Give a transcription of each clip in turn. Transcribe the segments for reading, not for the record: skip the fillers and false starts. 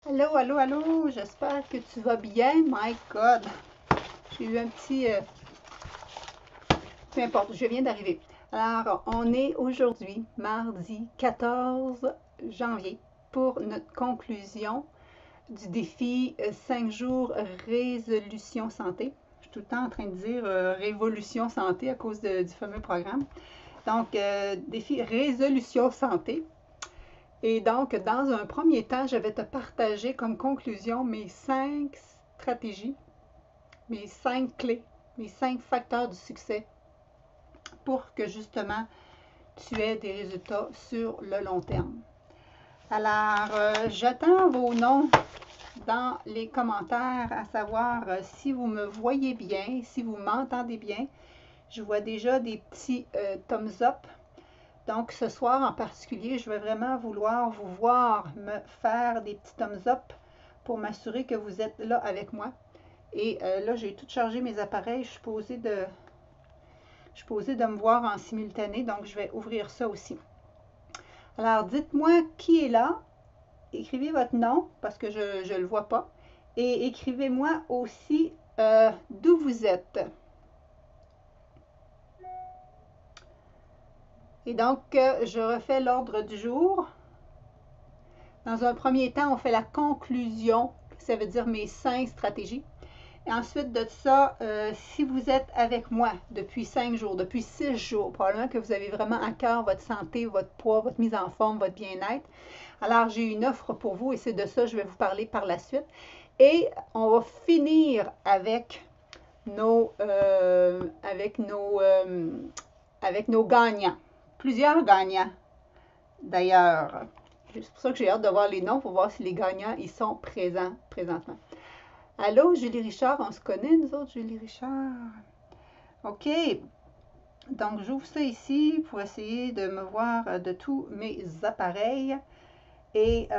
Allô, allô, allô, j'espère que tu vas bien. My God, j'ai eu un petit... peu importe, je viens d'arriver. Alors, on est aujourd'hui, mardi 14 janvier, pour notre conclusion du défi 5 jours résolution santé. Je suis tout le temps en train de dire révolution santé à cause du fameux programme. Donc, défi résolution santé. Et donc, dans un premier temps, je vais te partager comme conclusion mes 5 stratégies, mes 5 clés, mes 5 facteurs du succès pour que justement tu aies des résultats sur le long terme. Alors, j'attends vos noms dans les commentaires, à savoir si vous me voyez bien, si vous m'entendez bien. Je vois déjà des petits thumbs up. Donc, ce soir en particulier, je vais vraiment vouloir vous voir me faire des petits thumbs up pour m'assurer que vous êtes là avec moi. Et là, j'ai tout chargé mes appareils. Je suis posée de me voir en simultané, donc je vais ouvrir ça aussi. Alors, dites-moi qui est là. Écrivez votre nom, parce que je ne le vois pas. Et écrivez-moi aussi d'où vous êtes. Et donc, je refais l'ordre du jour. Dans un premier temps, on fait la conclusion, ça veut dire mes 5 stratégies. Et ensuite de ça, si vous êtes avec moi depuis 5 jours, depuis 6 jours, probablement que vous avez vraiment à cœur votre santé, votre poids, votre mise en forme, votre bien-être. Alors, j'ai une offre pour vous et c'est de ça que je vais vous parler par la suite. Et on va finir avec nos gagnants. Plusieurs gagnants, d'ailleurs. C'est pour ça que j'ai hâte de voir les noms pour voir si les gagnants ils sont présents présentement. Allô, Julie Richard, on se connaît, nous autres, Julie Richard? OK. Donc, j'ouvre ça ici pour essayer de me voir de tous mes appareils. Et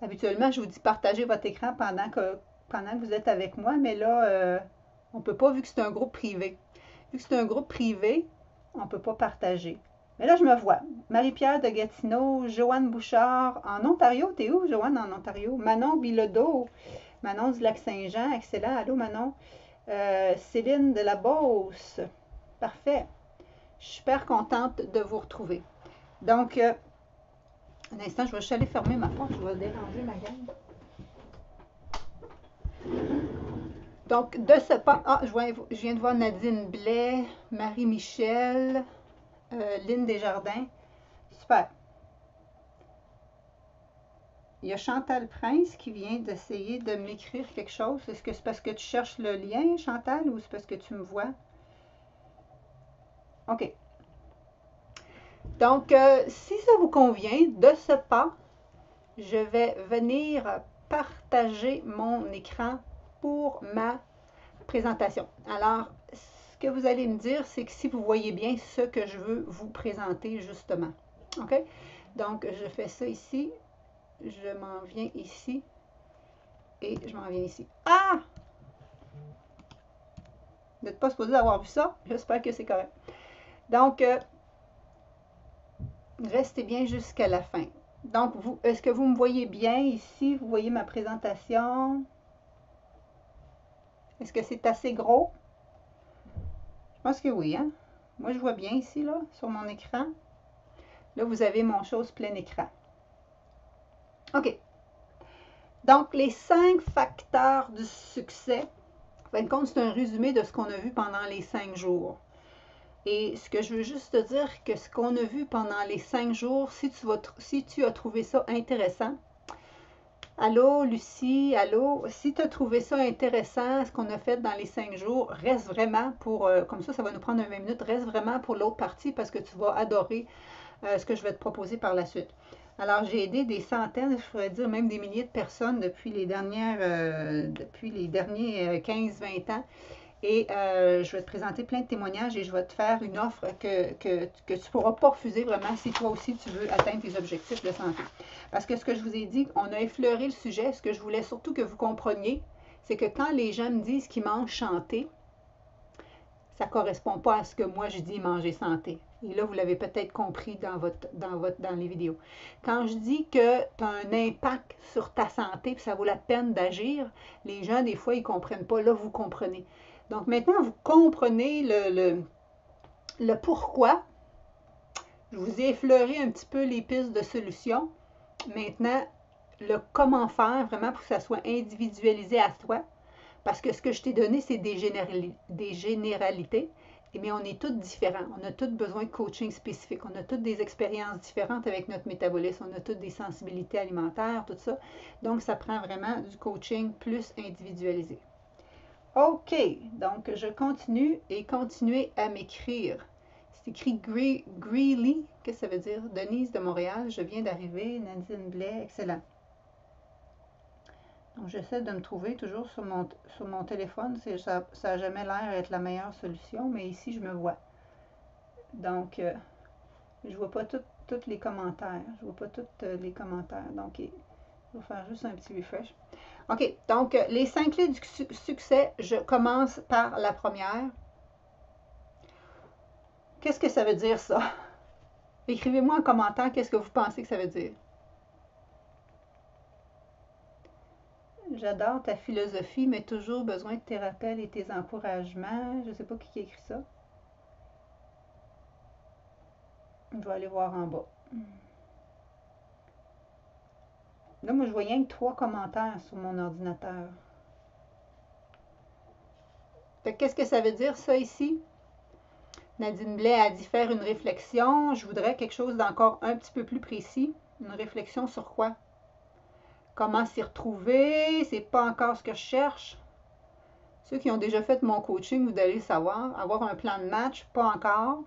habituellement, je vous dis partagez votre écran pendant que vous êtes avec moi, mais là, on ne peut pas vu que c'est un groupe privé. Vu que c'est un groupe privé, on ne peut pas partager. Mais là, je me vois. Marie-Pierre de Gatineau, Joanne Bouchard en Ontario. T'es où, Joanne, en Ontario? Manon Bilodeau, Manon du Lac-Saint-Jean, excellent. Allô, Manon. Céline de la Beauce. Parfait. Je suis super contente de vous retrouver. Donc, un instant, je vais juste aller fermer ma porte. Je vais déranger ma gang. Donc, de ce pas... Ah, je viens de voir Nadine Blais, Marie-Michel, Lynne Desjardins. Super. Il y a Chantal Prince qui vient d'essayer de m'écrire quelque chose. Est-ce que c'est parce que tu cherches le lien, Chantal, ou c'est parce que tu me vois? OK. Donc, si ça vous convient, de ce pas, je vais venir partager mon écran pour ma présentation. Alors, ce que vous allez me dire, c'est que si vous voyez bien ce que je veux vous présenter justement. OK? Donc, je fais ça ici. Je m'en viens ici. Et je m'en viens ici. Ah! Vous n'êtes pas supposé avoir vu ça. J'espère que c'est correct. Donc, restez bien jusqu'à la fin. Donc, est-ce que vous me voyez bien ici? Vous voyez ma présentation? Est-ce que c'est assez gros? Je pense que oui, hein? Moi, je vois bien ici, là, sur mon écran. Là, vous avez mon chose plein écran. OK. Donc, les 5 facteurs du succès, en fin de compte, c'est un résumé de ce qu'on a vu pendant les 5 jours. Et ce que je veux juste te dire, que ce qu'on a vu pendant les 5 jours, si tu as trouvé ça intéressant, allô, Lucie, allô, si tu as trouvé ça intéressant, ce qu'on a fait dans les 5 jours, reste vraiment pour, comme ça va nous prendre 20 minutes, reste vraiment pour l'autre partie parce que tu vas adorer ce que je vais te proposer par la suite. Alors, j'ai aidé des centaines, je pourrais dire même des milliers de personnes depuis les derniers 15-20 ans. Et je vais te présenter plein de témoignages et je vais te faire une offre que tu ne pourras pas refuser vraiment si toi aussi tu veux atteindre tes objectifs de santé. Parce que ce que je vous ai dit, on a effleuré le sujet. Ce que je voulais surtout que vous compreniez, c'est que quand les gens me disent qu'ils mangent santé, ça ne correspond pas à ce que moi je dis manger santé. Et là, vous l'avez peut-être compris dans les vidéos. Quand je dis que tu as un impact sur ta santé, puis ça vaut la peine d'agir, les gens, des fois, ils ne comprennent pas. Là, vous comprenez. Donc maintenant, vous comprenez le pourquoi. Je vous ai effleuré un petit peu les pistes de solutions. Maintenant, le comment faire vraiment pour que ça soit individualisé à toi. Parce que ce que je t'ai donné, c'est des généralités. Mais on est tous différents. On a tous besoin de coaching spécifique. On a toutes des expériences différentes avec notre métabolisme. On a toutes des sensibilités alimentaires, tout ça. Donc, ça prend vraiment du coaching plus individualisé. OK. Donc, je continue et continuez à m'écrire. C'est écrit Greeley. Qu'est-ce que ça veut dire? Denise de Montréal. Je viens d'arriver. Nadine Blais. Excellent. Donc, j'essaie de me trouver toujours sur mon téléphone. Ça n'a jamais l'air d'être la meilleure solution, mais ici, je me vois. Donc, je ne vois pas tous les commentaires. Je ne vois pas tous les commentaires. Donc, je vais faire juste un petit refresh. OK. Donc, les 5 clés du succès, je commence par la première. Qu'est-ce que ça veut dire, ça? Écrivez-moi en commentaire qu'est-ce que vous pensez que ça veut dire. J'adore ta philosophie, mais toujours besoin de tes rappels et tes encouragements. Je ne sais pas qui a écrit ça. Je vais aller voir en bas. Là, moi, je vois rien que 3 commentaires sur mon ordinateur. Qu'est-ce que ça veut dire, ça, ici? Nadine Blais a dit faire une réflexion. Je voudrais quelque chose d'encore un petit peu plus précis. Une réflexion sur quoi? Comment s'y retrouver? C'est pas encore ce que je cherche. Ceux qui ont déjà fait mon coaching, vous allez le savoir. Avoir un plan de match, pas encore.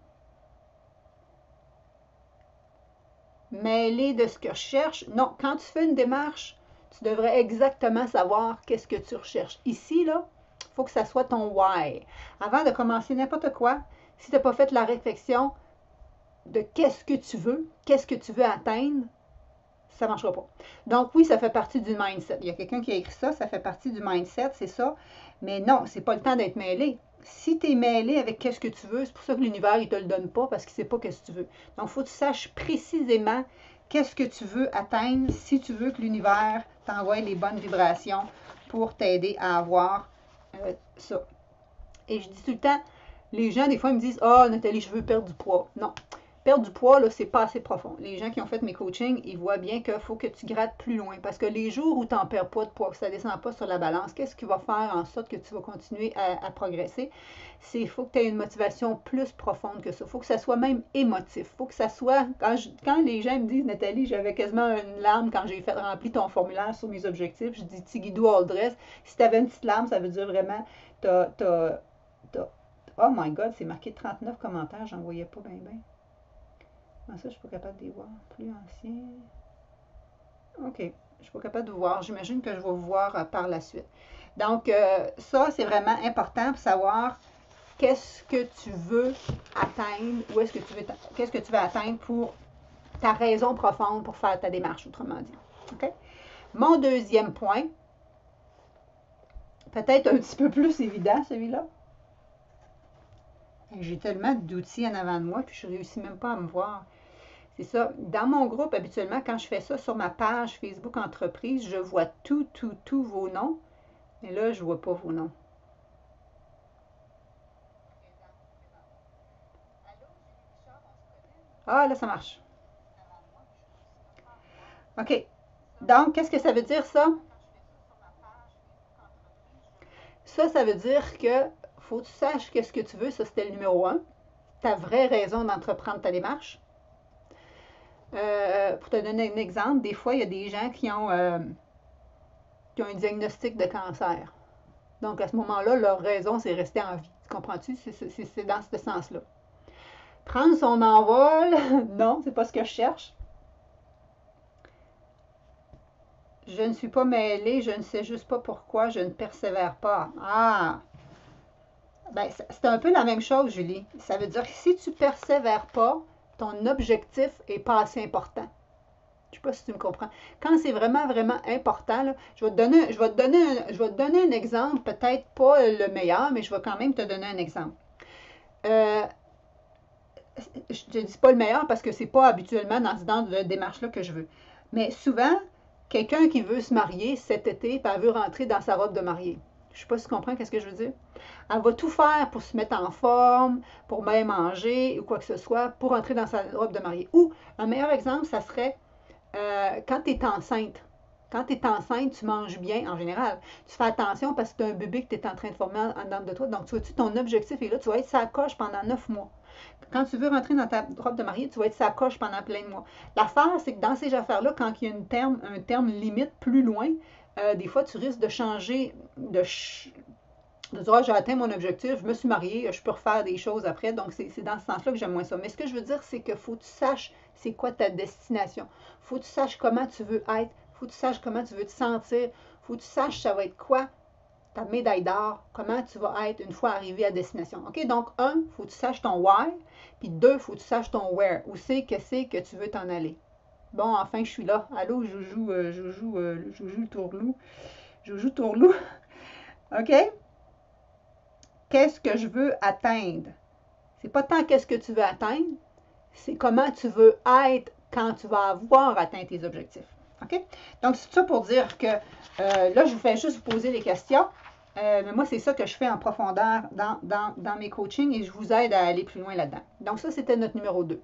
Mêler de ce que je cherche. Non, quand tu fais une démarche, tu devrais exactement savoir qu'est-ce que tu recherches. Ici, là, il faut que ça soit ton why. Avant de commencer n'importe quoi, si tu n'as pas fait la réflexion de qu'est-ce que tu veux atteindre, ça ne marchera pas. Donc oui, ça fait partie du mindset. Il y a quelqu'un qui a écrit ça, ça fait partie du mindset, c'est ça. Mais non, c'est pas le temps d'être mêlé. Si tu es mêlé avec qu'est-ce que tu veux, c'est pour ça que l'univers, il ne te le donne pas parce qu'il ne sait pas qu'est-ce que tu veux. Donc, il faut que tu saches précisément qu'est-ce que tu veux atteindre si tu veux que l'univers t'envoie les bonnes vibrations pour t'aider à avoir ça. Et je dis tout le temps, les gens, des fois, ils me disent « Ah, Nathalie, je veux perdre du poids. » Non. Perdre du poids, là, c'est pas assez profond. Les gens qui ont fait mes coachings, ils voient bien qu'il faut que tu grattes plus loin. Parce que les jours où tu n'en perds pas de poids, que ça ne descend pas sur la balance, qu'est-ce qui va faire en sorte que tu vas continuer à progresser? C'est qu'il faut que tu aies une motivation plus profonde que ça. Il faut que ça soit même émotif. Il faut que ça soit... Quand les gens me disent « Nathalie, j'avais quasiment une larme quand j'ai rempli ton formulaire sur mes objectifs. » Je dis « Tigidou all dress. » Si tu avais une petite larme, ça veut dire vraiment... Oh my God, c'est marqué 39 commentaires. J'en voyais pas bien. Ça, je ne suis pas capable de les voir. Plus ancien. OK. Je ne suis pas capable de vous voir. J'imagine que je vais vous voir par la suite. Donc, ça, c'est vraiment important pour savoir qu'est-ce que tu veux atteindre, qu'est-ce que tu veux atteindre pour ta raison profonde pour faire ta démarche, autrement dit. OK? Mon deuxième point, peut-être un petit peu plus évident, celui-là. J'ai tellement d'outils en avant de moi, puis je ne réussis même pas à me voir. C'est ça. Dans mon groupe, habituellement, quand je fais ça sur ma page Facebook Entreprise, je vois tous vos noms. Mais là, je ne vois pas vos noms. Ah, là, ça marche. OK. Donc, qu'est-ce que ça veut dire, ça? Ça veut dire que faut que tu saches qu'est-ce que tu veux. Ça, c'était le numéro 1. Ta vraie raison d'entreprendre ta démarche. Pour te donner un exemple, des fois, il y a des gens qui ont un diagnostic de cancer. Donc, à ce moment-là, leur raison, c'est rester en vie. Comprends-tu? C'est dans ce sens-là. Prendre son envol, non, c'est pas ce que je cherche. Je ne suis pas mêlée, je ne sais juste pas pourquoi, je ne persévère pas. Ah! Ben, c'est un peu la même chose, Julie. Ça veut dire que si tu ne persévères pas, ton objectif n'est pas assez important. Je ne sais pas si tu me comprends. Quand c'est vraiment, vraiment important, là, je vais te donner un exemple, peut-être pas le meilleur, mais je vais quand même te donner un exemple. je ne dis pas le meilleur parce que c'est pas habituellement dans ce genre de démarche-là que je veux. Mais souvent, quelqu'un qui veut se marier cet été, puis elle veut rentrer dans sa robe de mariée. Je ne sais pas si tu comprends qu'est-ce que je veux dire. Elle va tout faire pour se mettre en forme, pour bien manger ou quoi que ce soit, pour rentrer dans sa robe de mariée. Ou un meilleur exemple, ça serait quand tu es enceinte. Quand tu es enceinte, tu manges bien en général. Tu fais attention parce que tu as un bébé que tu es en train de former en dedans de toi. Donc, tu vois-tu, ton objectif est là, tu vas être sa coche pendant 9 mois. Quand tu veux rentrer dans ta robe de mariée, tu vas être sa coche pendant plein de mois. L'affaire, c'est que dans ces affaires-là, quand il y a un terme limite plus loin, des fois, tu risques de changer, de dire, ah, j'ai atteint mon objectif, je me suis mariée, je peux refaire des choses après. Donc, c'est dans ce sens-là que j'aime moins ça. Mais ce que je veux dire, c'est qu'il faut que tu saches c'est quoi ta destination. Il faut que tu saches comment tu veux être. Il faut que tu saches comment tu veux te sentir. Il faut que tu saches ça va être quoi ta médaille d'or, comment tu vas être une fois arrivé à destination. OK? Donc, il faut que tu saches ton why. Puis deux, il faut que tu saches ton where. Où c'est que tu veux t'en aller. Bon, enfin, je suis là. Allô, Joujou Tourlou. Joujou Tourlou. OK? Qu'est-ce que je veux atteindre? C'est pas tant qu'est-ce que tu veux atteindre, c'est comment tu veux être quand tu vas avoir atteint tes objectifs. OK? Donc, c'est ça pour dire que là, je vous fais juste vous poser des questions. Mais moi, c'est ça que je fais en profondeur dans mes coachings et je vous aide à aller plus loin là-dedans. Donc, ça, c'était notre numéro 2.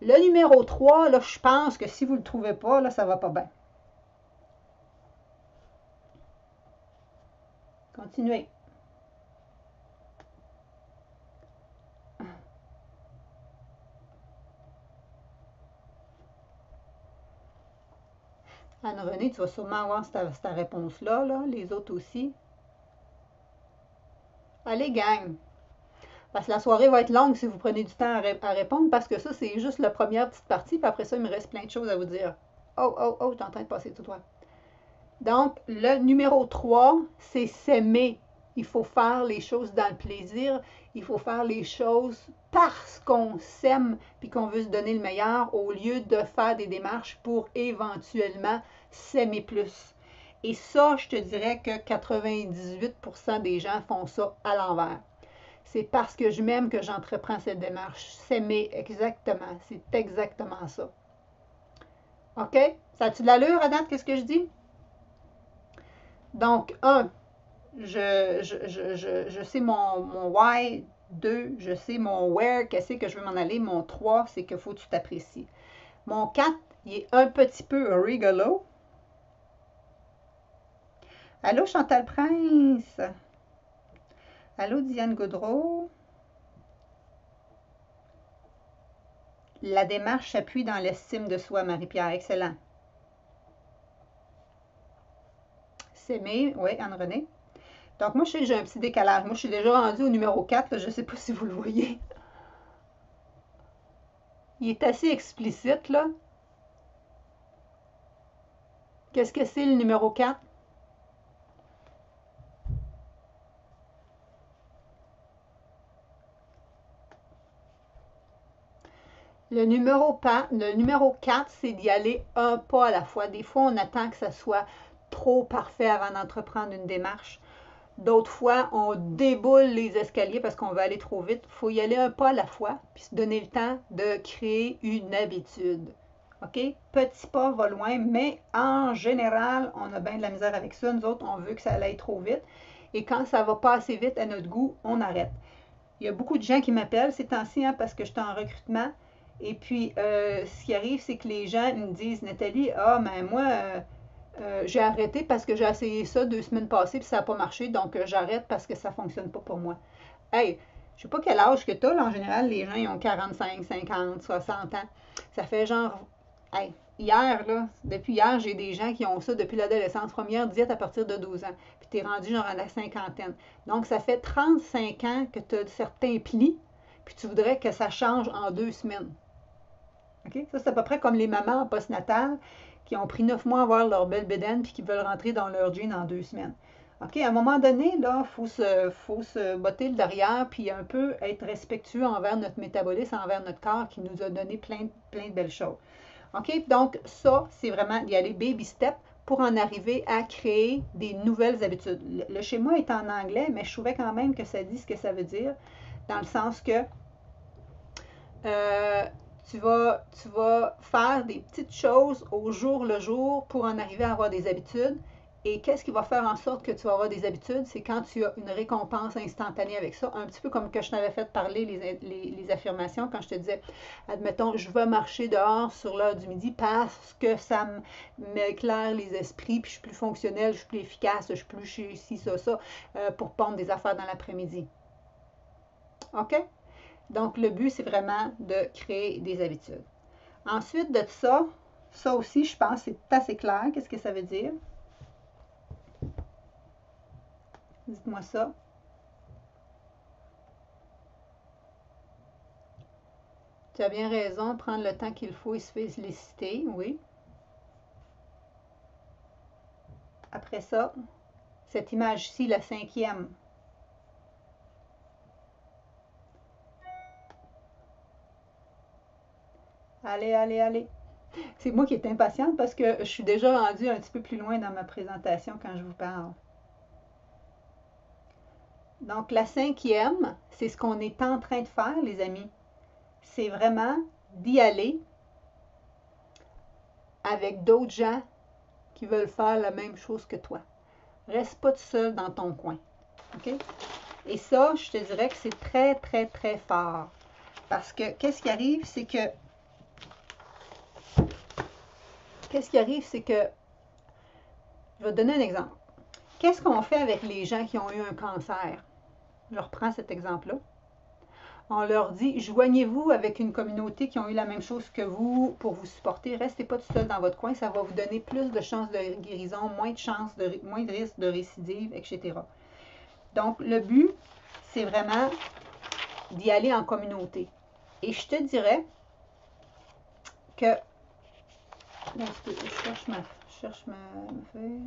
Le numéro 3, là, je pense que si vous ne le trouvez pas, là, ça ne va pas bien. Continuez. Anne-Renée, tu vas sûrement avoir cette réponse-là, là, les autres aussi. Allez, gang! Parce que la soirée va être longue si vous prenez du temps à répondre, parce que ça, c'est juste la première petite partie, puis après ça, il me reste plein de choses à vous dire. Oh, oh, oh, t'es en train de passer tout toi. Donc, le numéro 3, c'est s'aimer. Il faut faire les choses dans le plaisir. Il faut faire les choses parce qu'on s'aime puis qu'on veut se donner le meilleur au lieu de faire des démarches pour éventuellement s'aimer plus. Et ça, je te dirais que 98% des gens font ça à l'envers. C'est parce que je m'aime que j'entreprends cette démarche. S'aimer, exactement. C'est exactement ça. OK? Ça a-tu de l'allure, Adate, qu'est-ce que je dis? Donc, je sais mon why. 2, je sais mon where, qu'est-ce que je veux m'en aller. Mon 3, c'est qu'il faut que tu t'apprécies. Mon 4, il est un petit peu rigolo. Allô, Chantal Prince? Allô, Diane Gaudreau? La démarche s'appuie dans l'estime de soi, Marie-Pierre. Excellent. S'aimer, oui, Anne-Renée. Donc, moi, je sais que j'ai un petit décalage. Moi, je suis déjà rendue au numéro 4. Là, je ne sais pas si vous le voyez. Il est assez explicite, là. Qu'est-ce que c'est le numéro 4? Le numéro 4, c'est d'y aller un pas à la fois. Des fois, on attend que ça soit trop parfait avant d'entreprendre une démarche. D'autres fois, on déboule les escaliers parce qu'on veut aller trop vite. Il faut y aller un pas à la fois, puis se donner le temps de créer une habitude. OK? Petit pas va loin, mais en général, on a bien de la misère avec ça. Nous autres, on veut que ça aille trop vite. Et quand ça va pas assez vite à notre goût, on arrête. Il y a beaucoup de gens qui m'appellent ces temps-ci parce que je suis en recrutement. Et puis, ce qui arrive, c'est que les gens me disent, Nathalie, ah, ben moi, j'ai arrêté parce que j'ai essayé ça 2 semaines passées puis ça n'a pas marché, donc j'arrête parce que ça ne fonctionne pas pour moi. Hey, je sais pas quel âge que tu as, là, en général, les gens ils ont 45, 50, 60 ans. Ça fait genre, hey, hier, là, depuis hier, j'ai des gens qui ont ça depuis l'adolescence, première diète à partir de 12 ans, puis tu es rendu genre à la cinquantaine. Donc, ça fait 35 ans que tu as certains plis, puis tu voudrais que ça change en 2 semaines. OK? Ça, c'est à peu près comme les mamans en postnatal qui ont pris 9 mois à avoir leur belle bédaine puis qui veulent rentrer dans leur jean en 2 semaines. OK? À un moment donné, là, faut se botter le derrière puis un peu être respectueux envers notre métabolisme, envers notre corps qui nous a donné plein de belles choses. OK? Donc, ça, c'est vraiment d'y aller baby step pour en arriver à créer des nouvelles habitudes. Le schéma est en anglais, mais je trouvais quand même que ça dit ce que ça veut dire, dans le sens que tu vas faire des petites choses au jour le jour pour en arriver à avoir des habitudes. Et qu'est-ce qui va faire en sorte que tu vas avoir des habitudes? C'est quand tu as une récompense instantanée avec ça, un petit peu comme que je t'avais fait parler les affirmations, quand je te disais, admettons, je vais marcher dehors sur l'heure du midi parce que ça m'éclaire les esprits, puis je suis plus fonctionnelle, je suis plus efficace, je suis plus ci, ça, pour pondre des affaires dans l'après-midi. OK? Donc, le but, c'est vraiment de créer des habitudes. Ensuite de ça, ça aussi, je pense, c'est assez clair. Qu'est-ce que ça veut dire? Dites-moi ça. Tu as bien raison, prendre le temps qu'il faut et se féliciter, oui. Après ça, cette image-ci, la 5e. Allez, allez, allez. C'est moi qui est impatiente parce que je suis déjà rendue un petit peu plus loin dans ma présentation quand je vous parle. Donc, la 5e, c'est ce qu'on est en train de faire, les amis. C'est vraiment d'y aller avec d'autres gens qui veulent faire la même chose que toi. Reste pas tout seul dans ton coin. OK? Et ça, je te dirais que c'est très, très, très fort. Parce que qu'est-ce qui arrive, c'est que je vais te donner un exemple. Qu'est-ce qu'on fait avec les gens qui ont eu un cancer? Je reprends cet exemple-là. On leur dit, joignez-vous avec une communauté qui ont eu la même chose que vous pour vous supporter. Restez pas tout seul dans votre coin. Ça va vous donner plus de chances de guérison, moins de risques de récidive, etc. Donc, le but, c'est vraiment d'y aller en communauté. Et je te dirais que... Là, je cherche ma feuille.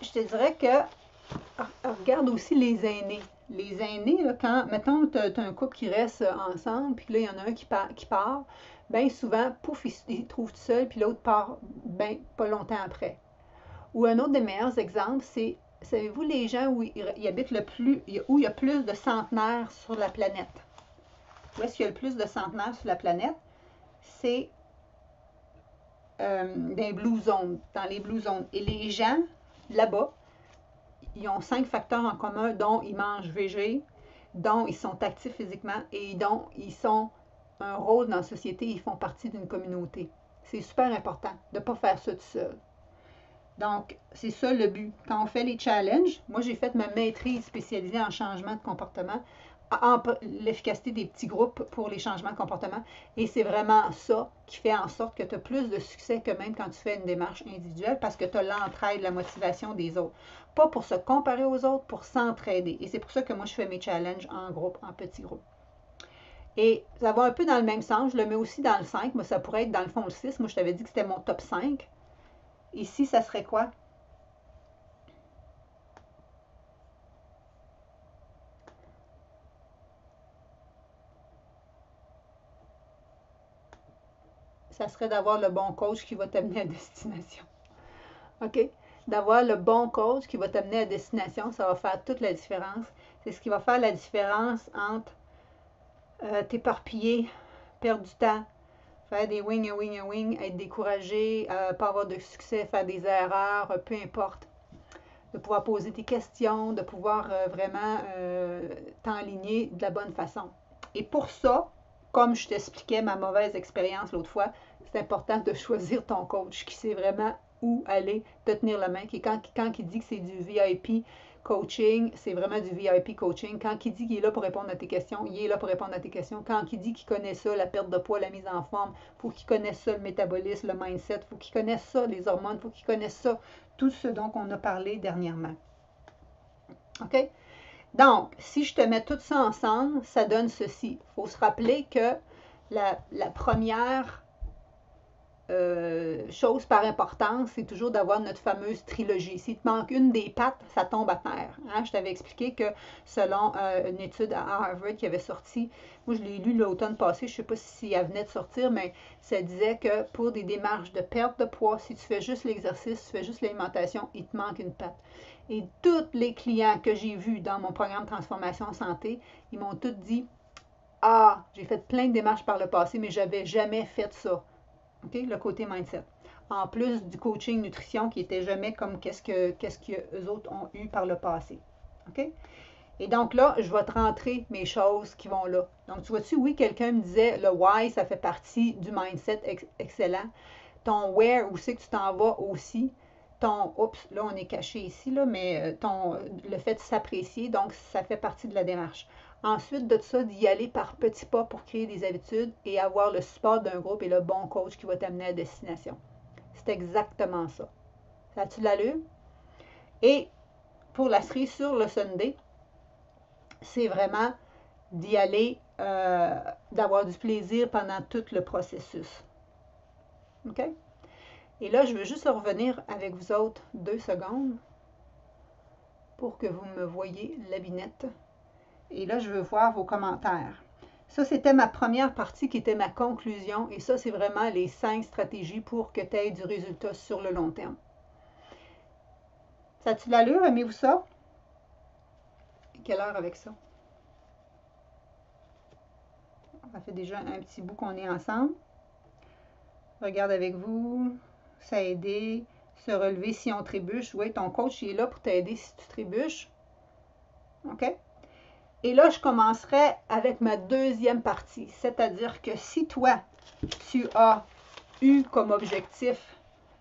Je te dirais que regarde aussi les aînés. Les aînés, là, quand, mettons, tu as un couple qui reste ensemble, puis là, il y en a un qui part, bien souvent, pouf, il se trouve tout seul, puis l'autre part, bien, pas longtemps après. Ou un autre des meilleurs exemples, c'est, savez-vous, les gens où ils habitent où il y a plus de centenaires sur la planète? Où est-ce qu'il y a le plus de centenaires sur la planète? C'est dans les blue zones. Et les gens, là-bas, ils ont 5 facteurs en commun, dont ils mangent végé, dont ils sont actifs physiquement et dont ils ont un rôle dans la société, ils font partie d'une communauté. C'est super important de ne pas faire ça tout seul. Donc, c'est ça le but. Quand on fait les challenges, moi j'ai fait ma maîtrise spécialisée en changement de comportement, en l'efficacité des petits groupes pour les changements de comportement. Et c'est vraiment ça qui fait en sorte que tu as plus de succès que même quand tu fais une démarche individuelle parce que tu as l'entraide, la motivation des autres. Pas pour se comparer aux autres, pour s'entraider. Et c'est pour ça que moi je fais mes challenges en groupe, en petits groupes. Et ça va un peu dans le même sens. Je le mets aussi dans le 5, mais ça pourrait être dans le fond le 6. Moi je t'avais dit que c'était mon top 5. Ici, ça serait quoi? Ça serait d'avoir le bon coach qui va t'amener à destination. OK? D'avoir le bon coach qui va t'amener à destination, ça va faire toute la différence. C'est ce qui va faire la différence entre t'éparpiller, perdre du temps, faire des wing, être découragé, pas avoir de succès, faire des erreurs, peu importe. De pouvoir poser tes questions, de pouvoir vraiment t'enligner de la bonne façon. Et pour ça, comme je t'expliquais ma mauvaise expérience l'autre fois, c'est important de choisir ton coach qui sait vraiment où aller te tenir la main. Et quand il dit que c'est du VIP coaching, c'est vraiment du VIP coaching. Quand il dit qu'il est là pour répondre à tes questions, il est là pour répondre à tes questions. Quand il dit qu'il connaît ça, la perte de poids, la mise en forme, il faut qu'il connaisse ça, le métabolisme, le mindset, il faut qu'il connaisse ça, les hormones, il faut qu'il connaisse ça, tout ce dont on a parlé dernièrement. OK? Donc, si je te mets tout ça ensemble, ça donne ceci. Il faut se rappeler que la première chose par importance, c'est toujours d'avoir notre fameuse trilogie. S'il te manque une des pattes, ça tombe à terre. Hein? Je t'avais expliqué que selon une étude à Harvard qui avait sorti, moi je l'ai lu l'automne passé, je ne sais pas si elle venait de sortir, mais ça disait que pour des démarches de perte de poids, si tu fais juste l'exercice, tu fais juste l'alimentation, il te manque une patte. Et tous les clients que j'ai vus dans mon programme Transformation en santé, ils m'ont tous dit, ah, j'ai fait plein de démarches par le passé, mais j'avais jamais fait ça. Okay? Le côté mindset. En plus du coaching nutrition qui n'était jamais comme qu'est-ce qu'eux autres ont eu par le passé. OK? Et donc là, je vais te rentrer mes choses qui vont là. Donc, tu vois-tu, oui, quelqu'un me disait, le why, ça fait partie du mindset excellent. Ton where, où c'est que tu t'en vas aussi. Ton, oups, là, on est caché ici, là, mais le fait de s'apprécier, donc ça fait partie de la démarche. Ensuite de ça, d'y aller par petits pas pour créer des habitudes et avoir le support d'un groupe et le bon coach qui va t'amener à destination. C'est exactement ça. Ça a-tu de l'allure? Et pour la cerise sur le Sunday, c'est vraiment d'y aller, d'avoir du plaisir pendant tout le processus. OK? Et là, je veux juste revenir avec vous autres 2 secondes pour que vous me voyez la binette. Et là, je veux voir vos commentaires. Ça, c'était ma première partie qui était ma conclusion. Et ça, c'est vraiment les 5 stratégies pour que tu aies du résultat sur le long terme. Ça a-tu de l'allure? Aimez-vous ça? Quelle heure avec ça? Ça fait déjà un petit bout qu'on est ensemble. Regarde avec vous. Ça a aidé. Se relever si on trébuche. Oui, ton coach il est là pour t'aider si tu trébuches. OK? Et là, je commencerai avec ma deuxième partie. C'est-à-dire que si toi, tu as eu comme objectif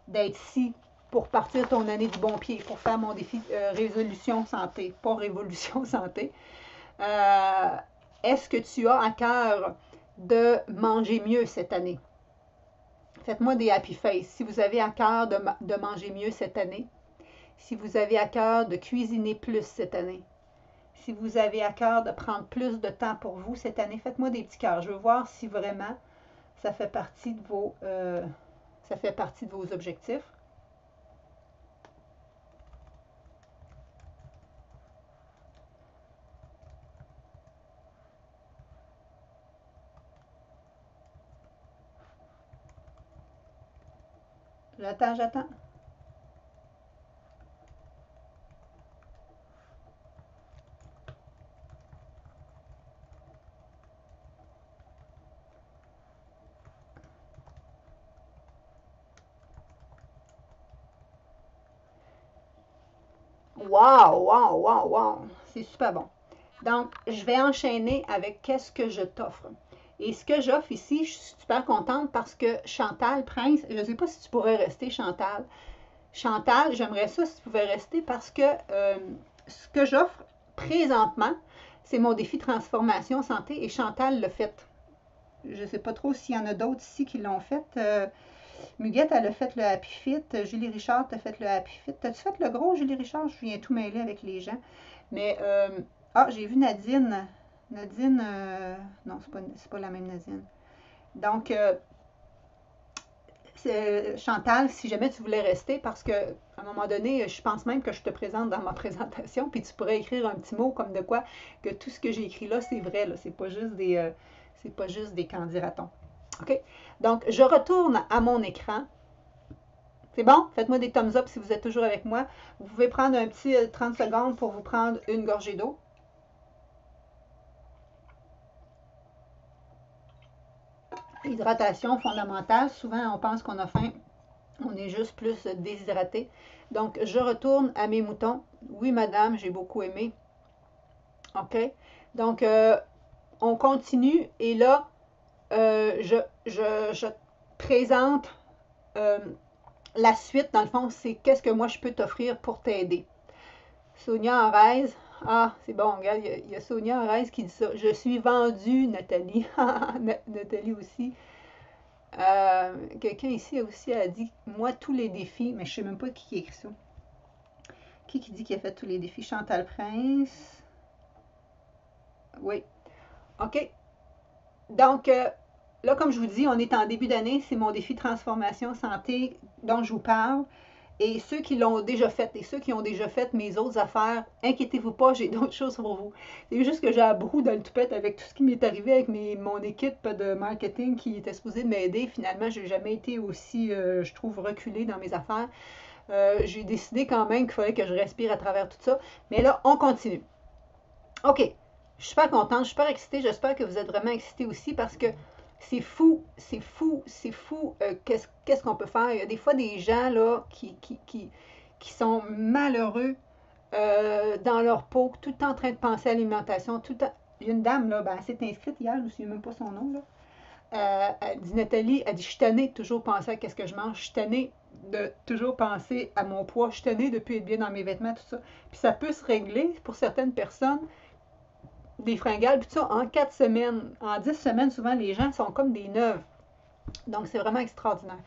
d'être ici pour partir ton année du bon pied, pour faire mon défi résolution santé, pas révolution santé, est-ce que tu as à cœur de manger mieux cette année? Faites-moi des happy face. Si vous avez à cœur de manger mieux cette année, si vous avez à cœur de cuisiner plus cette année, si vous avez à cœur de prendre plus de temps pour vous cette année, faites-moi des petits cœurs. Je veux voir si vraiment ça fait partie de vos objectifs. J'attends. Wow! C'est super bon. Donc, je vais enchaîner avec qu'est-ce que je t'offre. Et ce que j'offre ici, je suis super contente parce que Chantal Prince, je ne sais pas si tu pourrais rester, Chantal. Chantal, j'aimerais ça si tu pouvais rester parce que ce que j'offre présentement, c'est mon défi transformation santé et Chantal l'a fait. Je ne sais pas trop s'il y en a d'autres ici qui l'ont fait. Muguette, elle a fait le Happy Fit. Julie Richard, tu as fait le Happy Fit. T'as-tu fait le gros, Julie Richard? Je viens tout mêler avec les gens. Mais, j'ai vu Nadine. Nadine, non, c'est pas la même Nadine. Donc, Chantal, si jamais tu voulais rester, parce que à un moment donné, je pense même que je te présente dans ma présentation, puis tu pourrais écrire un petit mot comme de quoi que tout ce que j'ai écrit là, c'est vrai, là, c'est pas juste des candidatons. OK? Donc, je retourne à mon écran. C'est bon? Faites-moi des thumbs up si vous êtes toujours avec moi. Vous pouvez prendre un petit 30 secondes pour vous prendre une gorgée d'eau. Hydratation fondamentale. Souvent, on pense qu'on a faim. On est juste plus déshydraté. Donc, je retourne à mes moutons. Oui, madame, j'ai beaucoup aimé. OK? Donc, on continue. Et là, je présente la suite. Dans le fond, c'est qu'est-ce que moi, je peux t'offrir pour t'aider. Sonia Arez. Ah, c'est bon, regarde, il y a Sonia Arez qui dit ça. Je suis vendue, Nathalie. Nathalie aussi. Quelqu'un ici aussi a dit, moi, tous les défis, mais je ne sais même pas qui écrit ça. Qui dit qu'il a fait tous les défis? Chantal Prince. Oui. OK. Donc, là, comme je vous dis, on est en début d'année, c'est mon défi transformation santé dont je vous parle. Et ceux qui l'ont déjà fait et ceux qui ont déjà fait mes autres affaires, inquiétez-vous pas, j'ai d'autres choses pour vous. C'est juste que j'ai un brou dans le toupette avec tout ce qui m'est arrivé avec mon équipe de marketing qui était supposée m'aider. Finalement, je n'ai jamais été aussi, je trouve, reculée dans mes affaires. J'ai décidé quand même qu'il fallait que je respire à travers tout ça. Mais là, on continue. OK. Je suis super contente, je suis super excitée. J'espère que vous êtes vraiment excités aussi parce que c'est fou, c'est fou, c'est fou. Qu'est-ce qu'on peut faire? Il y a des fois des gens là qui sont malheureux dans leur peau, tout le temps en train de penser à l'alimentation. Tout le temps. Il y a une dame, là, ben, elle s'est inscrite hier, je ne me souviens même pas son nom. Là. Elle dit Nathalie, elle dit je suis tannée de toujours penser à qu'est-ce que je mange, je suis tannée de toujours penser à mon poids, je suis tannée de ne plus être bien dans mes vêtements, tout ça. Puis ça peut se régler pour certaines personnes des fringales, puis tout ça, en 4 semaines. En 10 semaines, souvent, les gens sont comme des neuves. Donc, c'est vraiment extraordinaire.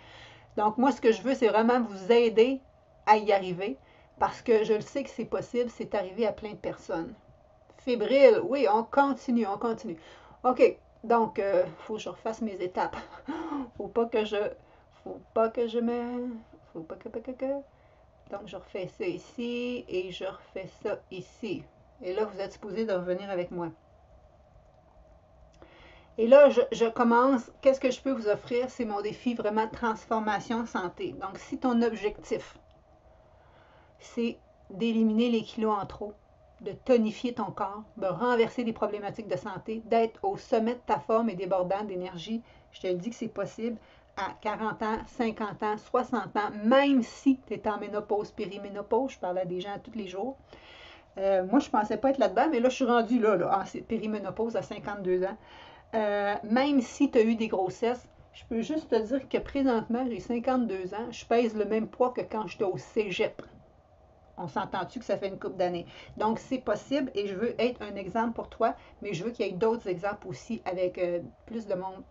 Donc, moi, ce que je veux, c'est vraiment vous aider à y arriver, parce que je le sais que c'est possible, c'est arrivé à plein de personnes. Fébrile, oui, on continue, on continue. OK, donc, faut que je refasse mes étapes. Faut pas que je... Faut pas que je me... Faut pas que... Donc, je refais ça ici, et je refais ça ici. Et là, vous êtes supposé de revenir avec moi. Et là, je commence. Qu'est-ce que je peux vous offrir? C'est mon défi vraiment de transformation santé. Donc, si ton objectif, c'est d'éliminer les kilos en trop, de tonifier ton corps, de renverser des problématiques de santé, d'être au sommet de ta forme et débordant d'énergie, je te le dis que c'est possible à 40 ans, 50 ans, 60 ans, même si tu es en ménopause, périménopause, je parle à des gens tous les jours. Moi, je ne pensais pas être là-dedans, mais là, je suis rendue là, en périménopause à 52 ans. Même si tu as eu des grossesses, je peux juste te dire que présentement, j'ai 52 ans, je pèse le même poids que quand j'étais au cégep. On s'entend-tu que ça fait une couple d'années? Donc, c'est possible et je veux être un exemple pour toi, mais je veux qu'il y ait d'autres exemples aussi avec plus de monde